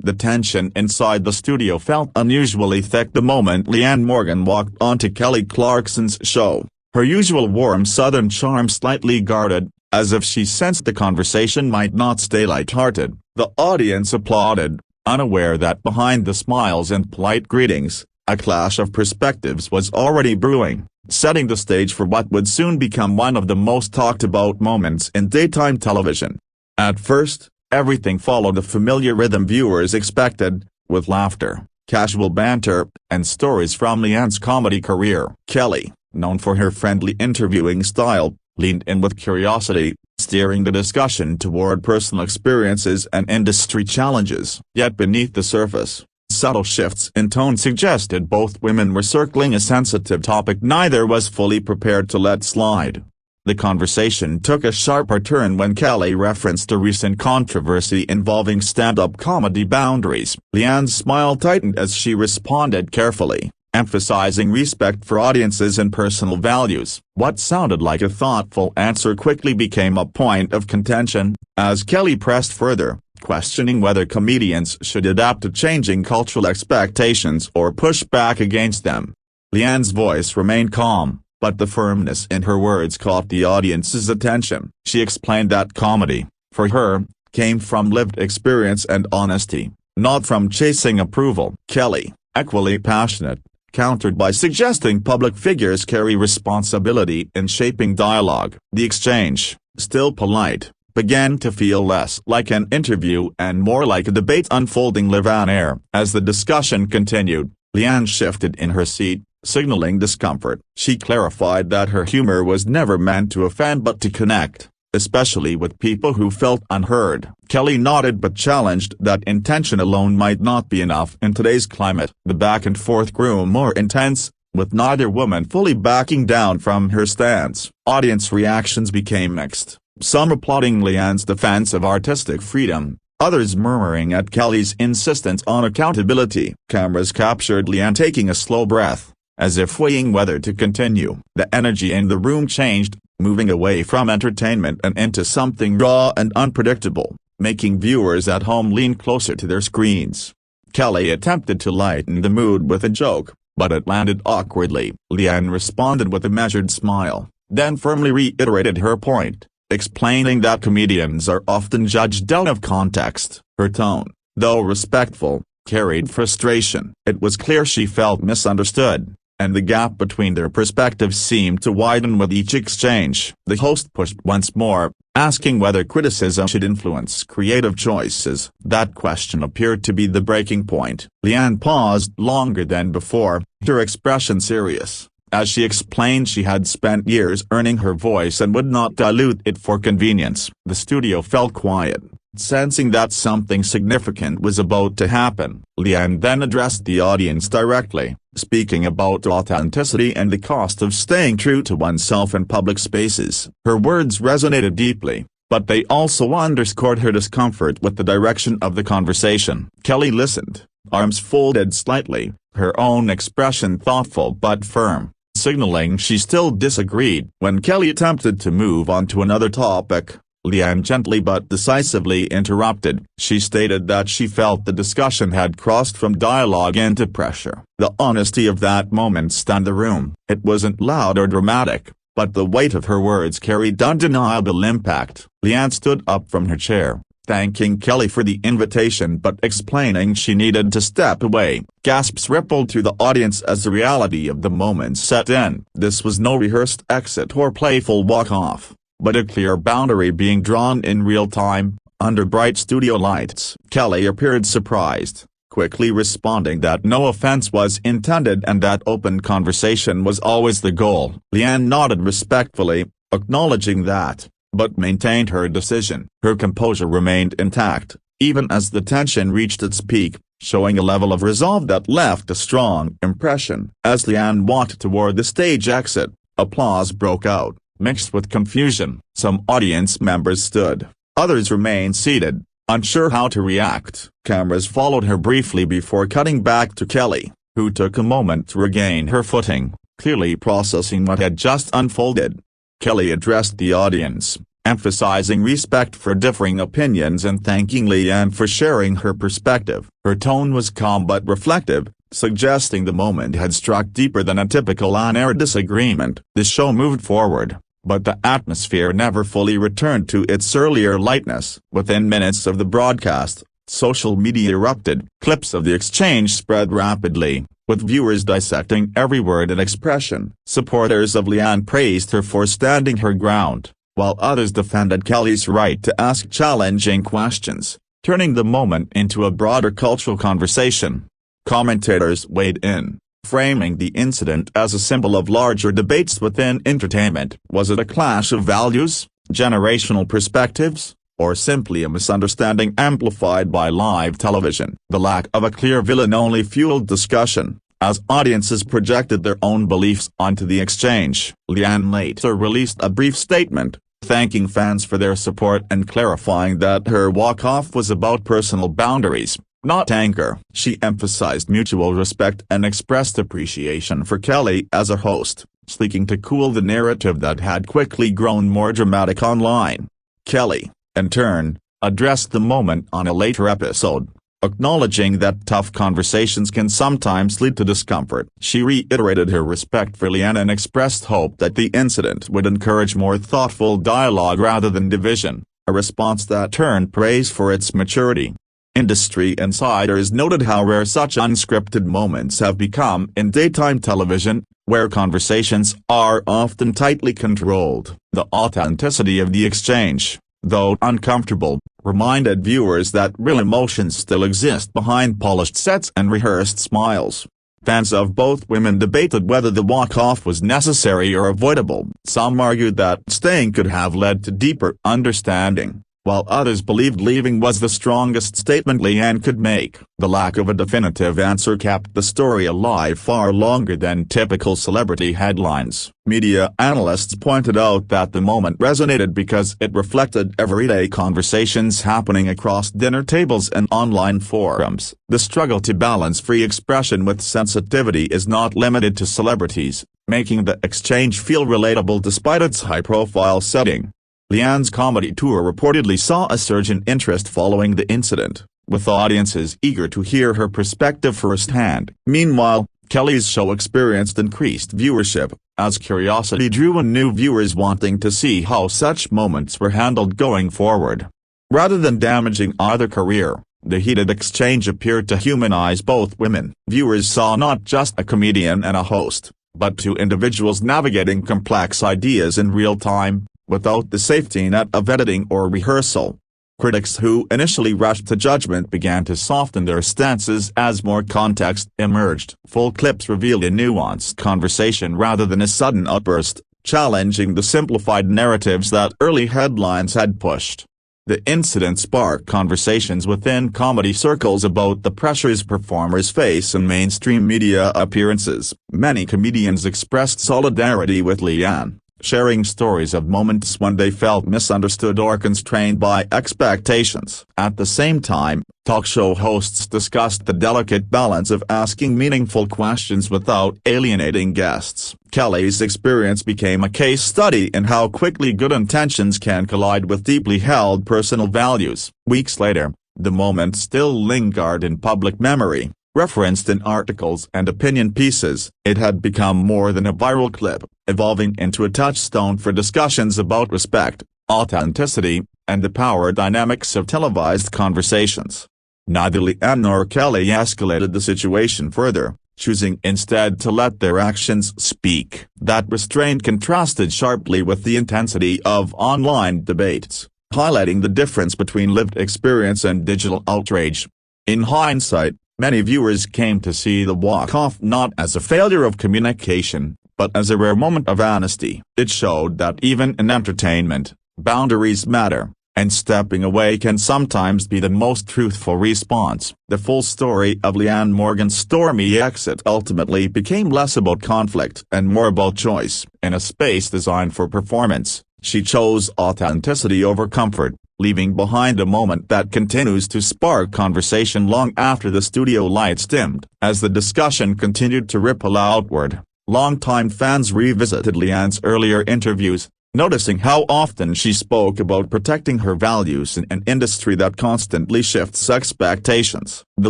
The tension inside the studio felt unusually thick the moment Leanne Morgan walked onto Kelly Clarkson's show, her usual warm southern charm slightly guarded, as if she sensed the conversation might not stay light-hearted. The audience applauded, unaware that behind the smiles and polite greetings, a clash of perspectives was already brewing, setting the stage for what would soon become one of the most talked-about moments in daytime television. At first, everything followed the familiar rhythm viewers expected, with laughter, casual banter, and stories from Leanne's comedy career. Kelly, known for her friendly interviewing style, leaned in with curiosity, steering the discussion toward personal experiences and industry challenges. Yet beneath the surface, subtle shifts in tone suggested both women were circling a sensitive topic neither was fully prepared to let slide. The conversation took a sharper turn when Kelly referenced a recent controversy involving stand-up comedy boundaries. Leanne's smile tightened as she responded carefully, emphasizing respect for audiences and personal values. What sounded like a thoughtful answer quickly became a point of contention, as Kelly pressed further, questioning whether comedians should adapt to changing cultural expectations or push back against them. Leanne's voice remained calm, but the firmness in her words caught the audience's attention. She explained that comedy, for her, came from lived experience and honesty, not from chasing approval. Kelly, equally passionate, countered by suggesting public figures carry responsibility in shaping dialogue. The exchange, still polite, began to feel less like an interview and more like a debate unfolding live on air. As the discussion continued, Leanne shifted in her seat, signaling discomfort. She clarified that her humor was never meant to offend but to connect, especially with people who felt unheard. Kelly nodded but challenged that intention alone might not be enough in today's climate. The back and forth grew more intense, with neither woman fully backing down from her stance. Audience reactions became mixed, some applauding Leanne's defense of artistic freedom, others murmuring at Kelly's insistence on accountability. Cameras captured Leanne taking a slow breath, as if weighing whether to continue. The energy in the room changed, moving away from entertainment and into something raw and unpredictable, making viewers at home lean closer to their screens. Kelly attempted to lighten the mood with a joke, but it landed awkwardly. Leanne responded with a measured smile, then firmly reiterated her point, explaining that comedians are often judged out of context. Her tone, though respectful, carried frustration. It was clear she felt misunderstood, and the gap between their perspectives seemed to widen with each exchange. The host pushed once more, asking whether criticism should influence creative choices. That question appeared to be the breaking point. Leanne paused longer than before, her expression serious, as she explained she had spent years earning her voice and would not dilute it for convenience. The studio felt quiet, sensing that something significant was about to happen. Leanne then addressed the audience directly, speaking about authenticity and the cost of staying true to oneself in public spaces. Her words resonated deeply, but they also underscored her discomfort with the direction of the conversation. Kelly listened, arms folded slightly, her own expression thoughtful but firm, signaling she still disagreed. When Kelly attempted to move on to another topic, Leanne gently but decisively interrupted. She stated that she felt the discussion had crossed from dialogue into pressure. The honesty of that moment stunned the room. It wasn't loud or dramatic, but the weight of her words carried undeniable impact. Leanne stood up from her chair, thanking Kelly for the invitation but explaining she needed to step away. Gasps rippled through the audience as the reality of the moment set in. This was no rehearsed exit or playful walk-off, but a clear boundary being drawn in real time, under bright studio lights. Kelly appeared surprised, quickly responding that no offense was intended and that open conversation was always the goal. Leanne nodded respectfully, acknowledging that, but maintained her decision. Her composure remained intact, even as the tension reached its peak, showing a level of resolve that left a strong impression. As Leanne walked toward the stage exit, applause broke out, mixed with confusion. Some audience members stood, others remained seated, unsure how to react. Cameras followed her briefly before cutting back to Kelly, who took a moment to regain her footing, clearly processing what had just unfolded. Kelly addressed the audience, emphasizing respect for differing opinions and thanking Leanne for sharing her perspective. Her tone was calm but reflective, suggesting the moment had struck deeper than a typical on-air disagreement. The show moved forward, but the atmosphere never fully returned to its earlier lightness. Within minutes of the broadcast, social media erupted. Clips of the exchange spread rapidly, with viewers dissecting every word and expression. Supporters of Leanne praised her for standing her ground, while others defended Kelly's right to ask challenging questions, turning the moment into a broader cultural conversation. Commentators weighed in, framing the incident as a symbol of larger debates within entertainment. Was it a clash of values, generational perspectives, or simply a misunderstanding amplified by live television? The lack of a clear villain only fueled discussion, as audiences projected their own beliefs onto the exchange. Leanne later released a brief statement, thanking fans for their support and clarifying that her walk-off was about personal boundaries, not anger. She emphasized mutual respect and expressed appreciation for Kelly as a host, seeking to cool the narrative that had quickly grown more dramatic online. Kelly, in turn, addressed the moment on a later episode, acknowledging that tough conversations can sometimes lead to discomfort. She reiterated her respect for Leanne and expressed hope that the incident would encourage more thoughtful dialogue rather than division, a response that earned praise for its maturity. Industry insiders noted how rare such unscripted moments have become in daytime television, where conversations are often tightly controlled. The authenticity of the exchange, though uncomfortable, reminded viewers that real emotions still exist behind polished sets and rehearsed smiles. Fans of both women debated whether the walk-off was necessary or avoidable. Some argued that staying could have led to deeper understanding, while others believed leaving was the strongest statement Leanne could make. The lack of a definitive answer kept the story alive far longer than typical celebrity headlines. Media analysts pointed out that the moment resonated because it reflected everyday conversations happening across dinner tables and online forums. The struggle to balance free expression with sensitivity is not limited to celebrities, making the exchange feel relatable despite its high-profile setting. Leanne's comedy tour reportedly saw a surge in interest following the incident, with audiences eager to hear her perspective firsthand. Meanwhile, Kelly's show experienced increased viewership, as curiosity drew in new viewers wanting to see how such moments were handled going forward. Rather than damaging either career, the heated exchange appeared to humanize both women. Viewers saw not just a comedian and a host, but two individuals navigating complex ideas in real time, without the safety net of editing or rehearsal. Critics who initially rushed to judgment began to soften their stances as more context emerged. Full clips revealed a nuanced conversation rather than a sudden outburst, challenging the simplified narratives that early headlines had pushed. The incident sparked conversations within comedy circles about the pressures performers face in mainstream media appearances. Many comedians expressed solidarity with Leanne, sharing stories of moments when they felt misunderstood or constrained by expectations. At the same time, talk show hosts discussed the delicate balance of asking meaningful questions without alienating guests. Kelly's experience became a case study in how quickly good intentions can collide with deeply held personal values. Weeks later, the moment still lingered in public memory. Referenced in articles and opinion pieces, it had become more than a viral clip, evolving into a touchstone for discussions about respect, authenticity, and the power dynamics of televised conversations. Neither Leanne nor Kelly escalated the situation further, choosing instead to let their actions speak. That restraint contrasted sharply with the intensity of online debates, highlighting the difference between lived experience and digital outrage. In hindsight, many viewers came to see the walk-off not as a failure of communication, but as a rare moment of honesty. It showed that even in entertainment, boundaries matter, and stepping away can sometimes be the most truthful response. The full story of Leanne Morgan's stormy exit ultimately became less about conflict and more about choice. In a space designed for performance, she chose authenticity over comfort, leaving behind a moment that continues to spark conversation long after the studio lights dimmed. As the discussion continued to ripple outward, longtime fans revisited Leanne's earlier interviews, Noticing how often she spoke about protecting her values in an industry that constantly shifts expectations, the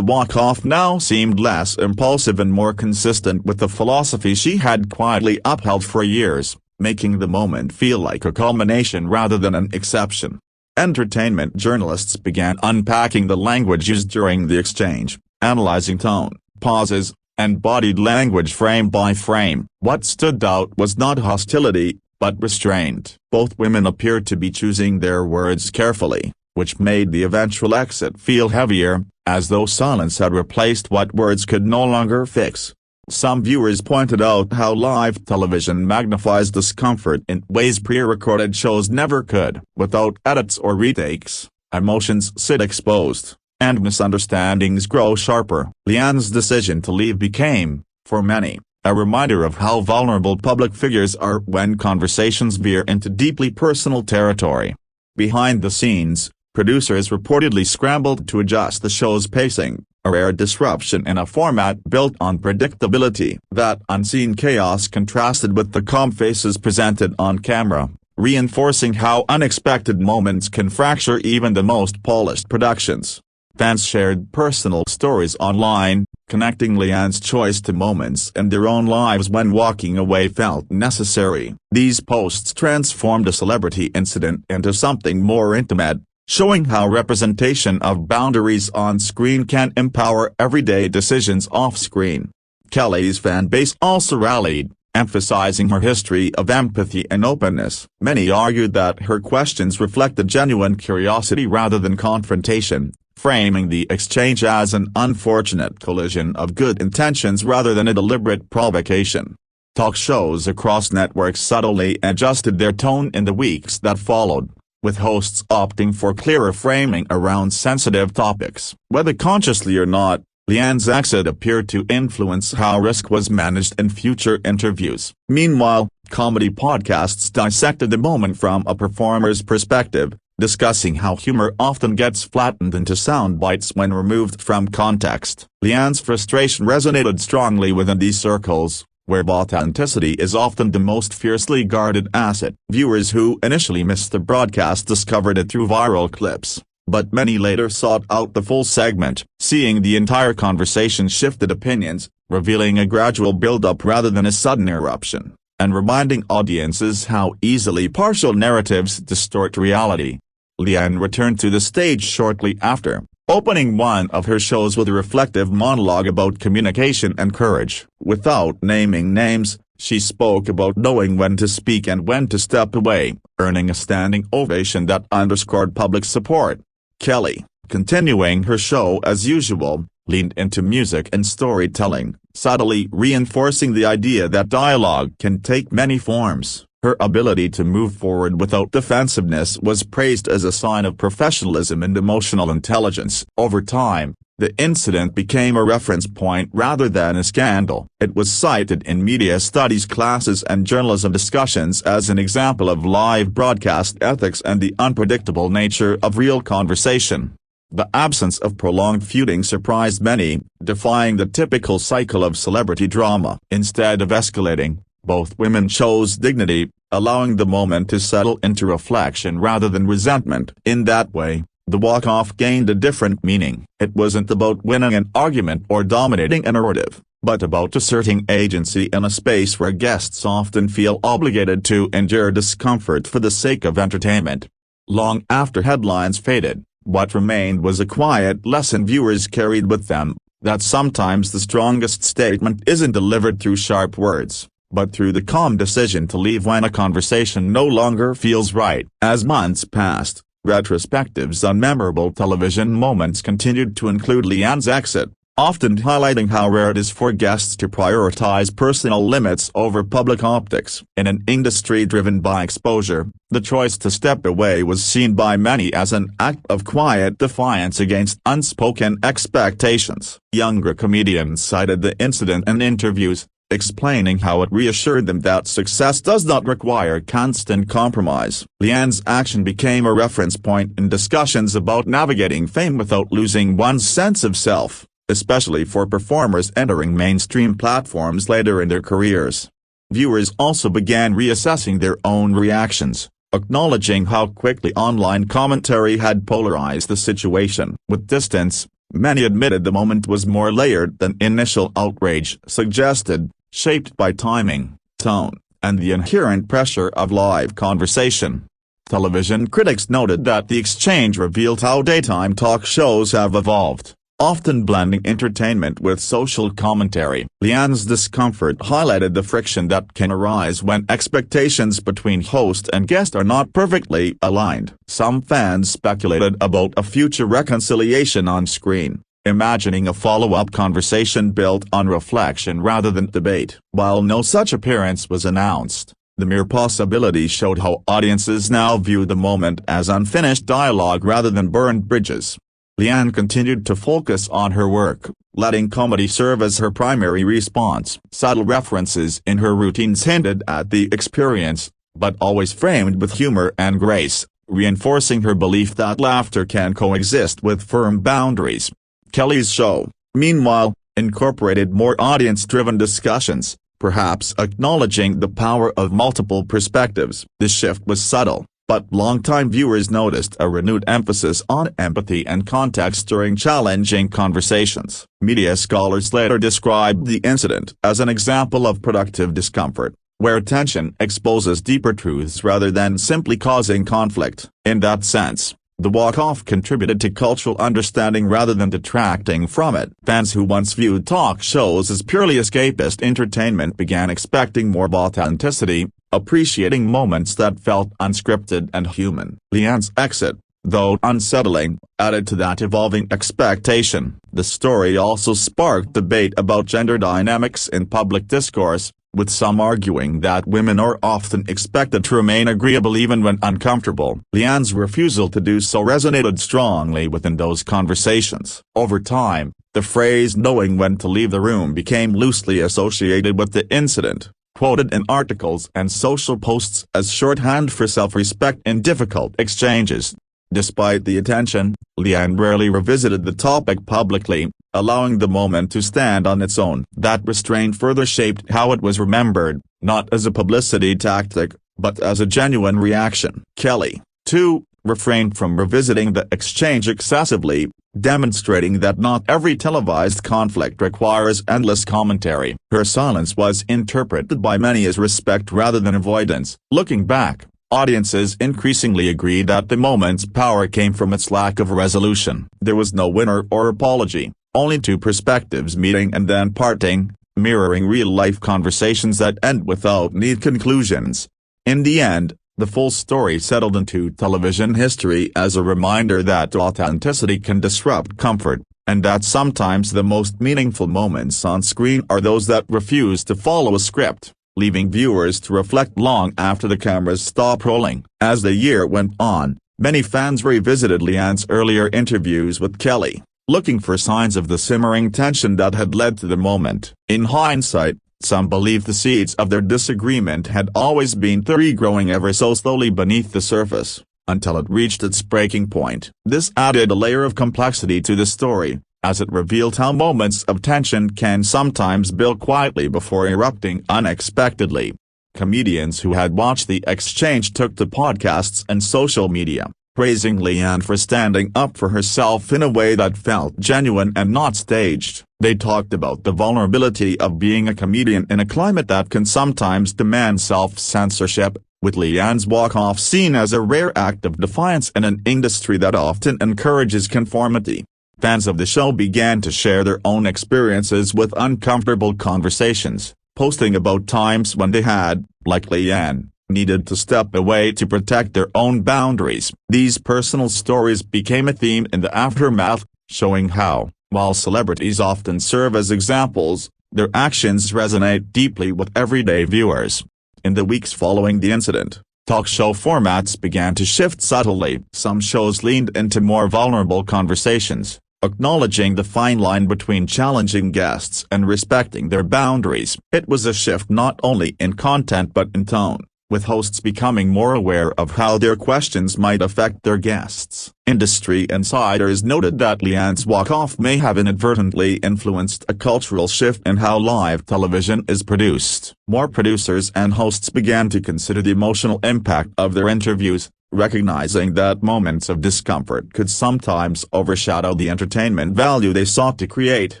walk-off now seemed less impulsive and more consistent with the philosophy she had quietly upheld for years, making the moment feel like a culmination rather than an exception. Entertainment journalists began unpacking the language used during the exchange, analyzing tone, pauses, and bodied language frame by frame. What stood out was not hostility, but restraint. Both women appeared to be choosing their words carefully, which made the eventual exit feel heavier, as though silence had replaced what words could no longer fix. Some viewers pointed out how live television magnifies discomfort in ways pre-recorded shows never could. Without edits or retakes, emotions sit exposed, and misunderstandings grow sharper. Leanne's decision to leave became, for many, a reminder of how vulnerable public figures are when conversations veer into deeply personal territory. Behind the scenes, producers reportedly scrambled to adjust the show's pacing, a rare disruption in a format built on predictability. That unseen chaos contrasted with the calm faces presented on camera, reinforcing how unexpected moments can fracture even the most polished productions. Fans shared personal stories online, connecting Leanne's choice to moments in their own lives when walking away felt necessary. These posts transformed a celebrity incident into something more intimate, showing how representation of boundaries on screen can empower everyday decisions off-screen. Kelly's fan base also rallied, emphasizing her history of empathy and openness. Many argued that her questions reflected genuine curiosity rather than confrontation, framing the exchange as an unfortunate collision of good intentions rather than a deliberate provocation. Talk shows across networks subtly adjusted their tone in the weeks that followed, with hosts opting for clearer framing around sensitive topics. Whether consciously or not, Leanne's exit appeared to influence how risk was managed in future interviews. Meanwhile, comedy podcasts dissected the moment from a performer's perspective, discussing how humor often gets flattened into sound bites when removed from context. Leanne's frustration resonated strongly within these circles, where authenticity is often the most fiercely guarded asset. Viewers who initially missed the broadcast discovered it through viral clips, but many later sought out the full segment. Seeing the entire conversation shifted opinions, revealing a gradual build-up rather than a sudden eruption, and reminding audiences how easily partial narratives distort reality. Leanne returned to the stage shortly after, opening one of her shows with a reflective monologue about communication and courage. Without naming names, she spoke about knowing when to speak and when to step away, earning a standing ovation that underscored public support. Kelly, continuing her show as usual, leaned into music and storytelling, subtly reinforcing the idea that dialogue can take many forms. Her ability to move forward without defensiveness was praised as a sign of professionalism and emotional intelligence. Over time, the incident became a reference point rather than a scandal. It was cited in media studies classes and journalism discussions as an example of live broadcast ethics and the unpredictable nature of real conversation. The absence of prolonged feuding surprised many, defying the typical cycle of celebrity drama. Instead of escalating, both women chose dignity, allowing the moment to settle into reflection rather than resentment. In that way, the walk-off gained a different meaning. It wasn't about winning an argument or dominating a narrative, but about asserting agency in a space where guests often feel obligated to endure discomfort for the sake of entertainment. Long after headlines faded, what remained was a quiet lesson viewers carried with them, that sometimes the strongest statement isn't delivered through sharp words, but through the calm decision to leave when a conversation no longer feels right. As months passed, retrospectives on memorable television moments continued to include Leanne's exit, often highlighting how rare it is for guests to prioritize personal limits over public optics. In an industry driven by exposure, the choice to step away was seen by many as an act of quiet defiance against unspoken expectations. Younger comedians cited the incident in interviews, explaining how it reassured them that success does not require constant compromise. Leanne's action became a reference point in discussions about navigating fame without losing one's sense of self, especially for performers entering mainstream platforms later in their careers. viewers also began reassessing their own reactions, acknowledging how quickly online commentary had polarized the situation. With distance, many admitted the moment was more layered than initial outrage suggested, shaped by timing, tone, and the inherent pressure of live conversation. Television critics noted that the exchange revealed how daytime talk shows have evolved, often blending entertainment with social commentary. Leanne's discomfort highlighted the friction that can arise when expectations between host and guest are not perfectly aligned. Some fans speculated about a future reconciliation on screen, imagining a follow-up conversation built on reflection rather than debate. While no such appearance was announced, the mere possibility showed how audiences now view the moment as unfinished dialogue rather than burned bridges. Leanne continued to focus on her work, letting comedy serve as her primary response. Subtle references in her routines hinted at the experience, but always framed with humor and grace, reinforcing her belief that laughter can coexist with firm boundaries. Kelly's show, meanwhile, incorporated more audience-driven discussions, perhaps acknowledging the power of multiple perspectives. The shift was subtle, but longtime viewers noticed a renewed emphasis on empathy and context during challenging conversations. Media scholars later described the incident as an example of productive discomfort, where tension exposes deeper truths rather than simply causing conflict. In that sense, the walk-off contributed to cultural understanding rather than detracting from it. Fans who once viewed talk shows as purely escapist entertainment began expecting more authenticity, appreciating moments that felt unscripted and human. Leanne's exit, though unsettling, added to that evolving expectation. The story also sparked debate about gender dynamics in public discourse, with some arguing that women are often expected to remain agreeable even when uncomfortable. Leanne's refusal to do so resonated strongly within those conversations. Over time, the phrase "knowing when to leave the room" became loosely associated with the incident, quoted in articles and social posts as shorthand for self-respect in difficult exchanges. Despite the attention, Leanne rarely revisited the topic publicly, allowing the moment to stand on its own. That restraint further shaped how it was remembered, not as a publicity tactic, but as a genuine reaction. Kelly, too, refrained from revisiting the exchange excessively, demonstrating that not every televised conflict requires endless commentary. Her silence was interpreted by many as respect rather than avoidance. Looking back, audiences increasingly agreed that the moment's power came from its lack of resolution. There was no winner or apology, only two perspectives meeting and then parting, mirroring real-life conversations that end without neat conclusions. In the end, the full story settled into television history as a reminder that authenticity can disrupt comfort, and that sometimes the most meaningful moments on screen are those that refuse to follow a script, leaving viewers to reflect long after the cameras stop rolling. As the year went on, many fans revisited Leanne's earlier interviews with Kelly, looking for signs of the simmering tension that had led to the moment. In hindsight, some believe the seeds of their disagreement had always been growing ever so slowly beneath the surface, until it reached its breaking point. This added a layer of complexity to the story, as it revealed how moments of tension can sometimes build quietly before erupting unexpectedly. Comedians who had watched the exchange took to podcasts and social media, praising Leanne for standing up for herself in a way that felt genuine and not staged. They talked about the vulnerability of being a comedian in a climate that can sometimes demand self-censorship, with Leanne's walk-off seen as a rare act of defiance in an industry that often encourages conformity. Fans of the show began to share their own experiences with uncomfortable conversations, posting about times when they had, like Leanne, needed to step away to protect their own boundaries. These personal stories became a theme in the aftermath, showing how, while celebrities often serve as examples, their actions resonate deeply with everyday viewers. In the weeks following the incident, talk show formats began to shift subtly. Some shows leaned into more vulnerable conversations, acknowledging the fine line between challenging guests and respecting their boundaries. It was a shift not only in content but in tone, with hosts becoming more aware of how their questions might affect their guests. Industry insiders noted that Leanne's walk-off may have inadvertently influenced a cultural shift in how live television is produced. More producers and hosts began to consider the emotional impact of their interviews, recognizing that moments of discomfort could sometimes overshadow the entertainment value they sought to create.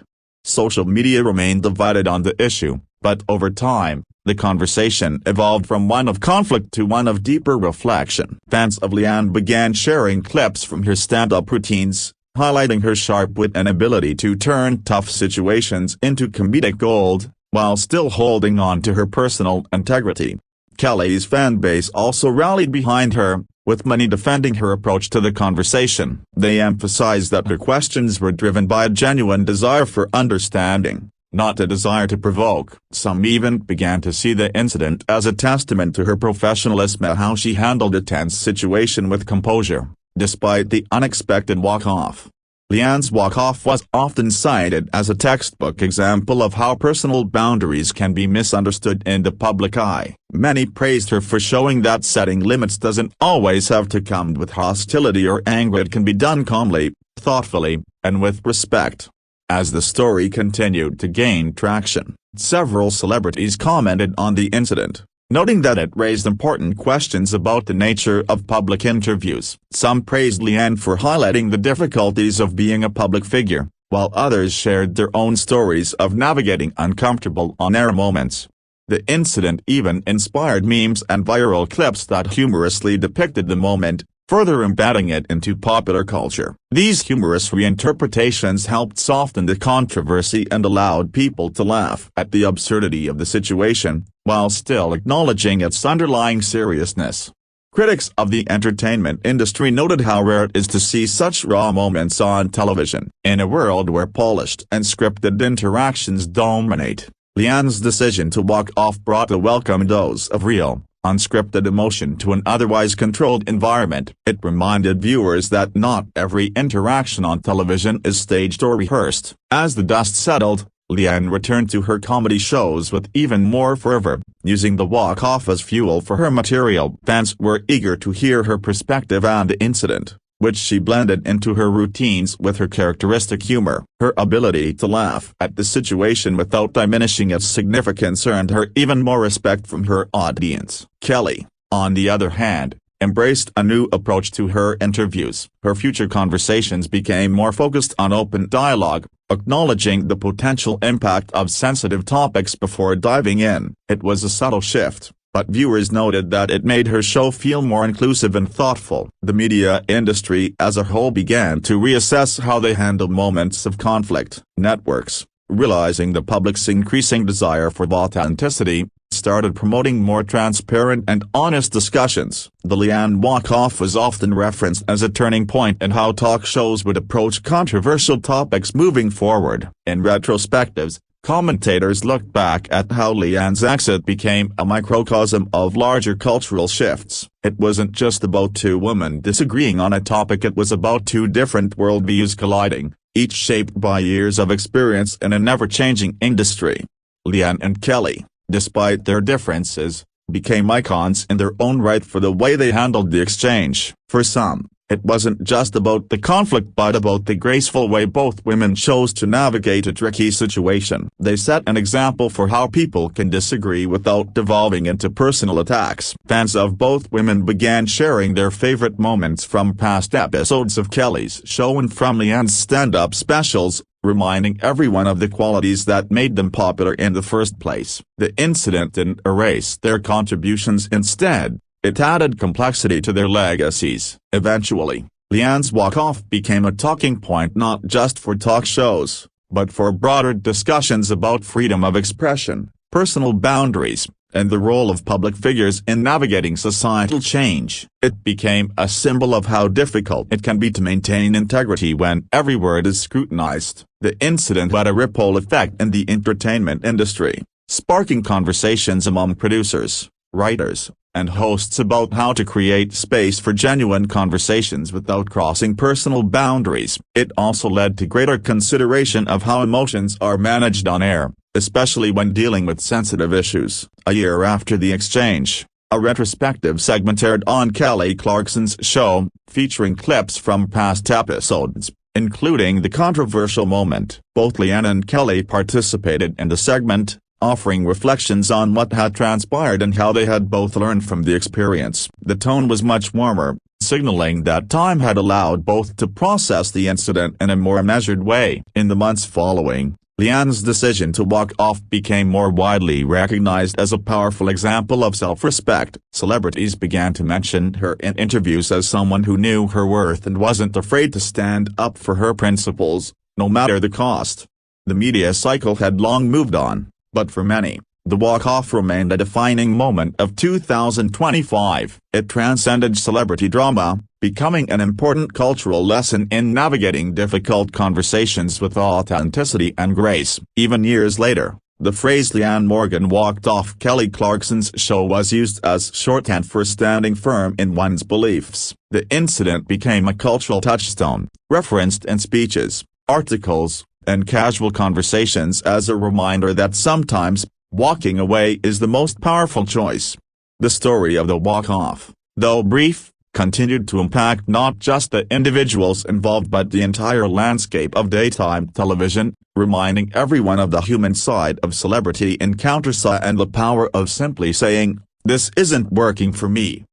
Social media remained divided on the issue, but over time, the conversation evolved from one of conflict to one of deeper reflection. Fans of Leanne began sharing clips from her stand-up routines, highlighting her sharp wit and ability to turn tough situations into comedic gold, while still holding on to her personal integrity. Kelly's fanbase also rallied behind her, with many defending her approach to the conversation. They emphasized that her questions were driven by a genuine desire for understanding, not a desire to provoke. Some even began to see the incident as a testament to her professionalism and how she handled a tense situation with composure, despite the unexpected walk-off. Leanne's walk-off was often cited as a textbook example of how personal boundaries can be misunderstood in the public eye. Many praised her for showing that setting limits doesn't always have to come with hostility or anger. It can be done calmly, thoughtfully, and with respect. As the story continued to gain traction, several celebrities commented on the incident, noting that it raised important questions about the nature of public interviews. Some praised Leanne for highlighting the difficulties of being a public figure, while others shared their own stories of navigating uncomfortable on-air moments. The incident even inspired memes and viral clips that humorously depicted the moment, further embedding it into popular culture. These humorous reinterpretations helped soften the controversy and allowed people to laugh at the absurdity of the situation, while still acknowledging its underlying seriousness. Critics of the entertainment industry noted how rare it is to see such raw moments on television. In a world where polished and scripted interactions dominate, Leanne's decision to walk off brought a welcome dose of real, unscripted emotion to an otherwise controlled environment. It reminded viewers that not every interaction on television is staged or rehearsed. As the dust settled, Leanne returned to her comedy shows with even more fervor, using the walk-off as fuel for her material. Fans were eager to hear her perspective on the incident, which she blended into her routines with her characteristic humor. Her ability to laugh at the situation without diminishing its significance earned her even more respect from her audience. Kelly, on the other hand, embraced a new approach to her interviews. Her future conversations became more focused on open dialogue, acknowledging the potential impact of sensitive topics before diving in. It was a subtle shift, but viewers noted that it made her show feel more inclusive and thoughtful. The media industry as a whole began to reassess how they handle moments of conflict. Networks, realizing the public's increasing desire for authenticity, started promoting more transparent and honest discussions. The Leanne walk-off was often referenced as a turning point in how talk shows would approach controversial topics moving forward. In retrospectives, commentators looked back at how Leanne's exit became a microcosm of larger cultural shifts. It wasn't just about two women disagreeing on a topic, it was about two different worldviews colliding, each shaped by years of experience in a never-changing industry. Leanne and Kelly, despite their differences, became icons in their own right for the way they handled the exchange. For some, it wasn't just about the conflict but about the graceful way both women chose to navigate a tricky situation. They set an example for how people can disagree without devolving into personal attacks. Fans of both women began sharing their favorite moments from past episodes of Kelly's show and from Leanne's stand-up specials, reminding everyone of the qualities that made them popular in the first place. The incident didn't erase their contributions. Instead, it added complexity to their legacies. Eventually, Leanne's walk-off became a talking point not just for talk shows, but for broader discussions about freedom of expression, personal boundaries, and the role of public figures in navigating societal change. It became a symbol of how difficult it can be to maintain integrity when every word is scrutinized. The incident had a ripple effect in the entertainment industry, sparking conversations among producers, writers, and hosts about how to create space for genuine conversations without crossing personal boundaries. It also led to greater consideration of how emotions are managed on air, especially when dealing with sensitive issues. A year after the exchange, a retrospective segment aired on Kelly Clarkson's show, featuring clips from past episodes, including the controversial moment. Both Leanne and Kelly participated in the segment, offering reflections on what had transpired and how they had both learned from the experience. The tone was much warmer, signaling that time had allowed both to process the incident in a more measured way. In the months following, Leanne's decision to walk off became more widely recognized as a powerful example of self-respect. Celebrities began to mention her in interviews as someone who knew her worth and wasn't afraid to stand up for her principles, no matter the cost. The media cycle had long moved on, but for many, the walk-off remained a defining moment of 2025. It transcended celebrity drama, becoming an important cultural lesson in navigating difficult conversations with authenticity and grace. Even years later, the phrase Leanne Morgan walked off Kelly Clarkson's show was used as shorthand for standing firm in one's beliefs. The incident became a cultural touchstone, referenced in speeches, articles, and casual conversations as a reminder that sometimes, walking away is the most powerful choice. The story of the walk-off, though brief, continued to impact not just the individuals involved but the entire landscape of daytime television, reminding everyone of the human side of celebrity encounters and the power of simply saying, "This isn't working for me."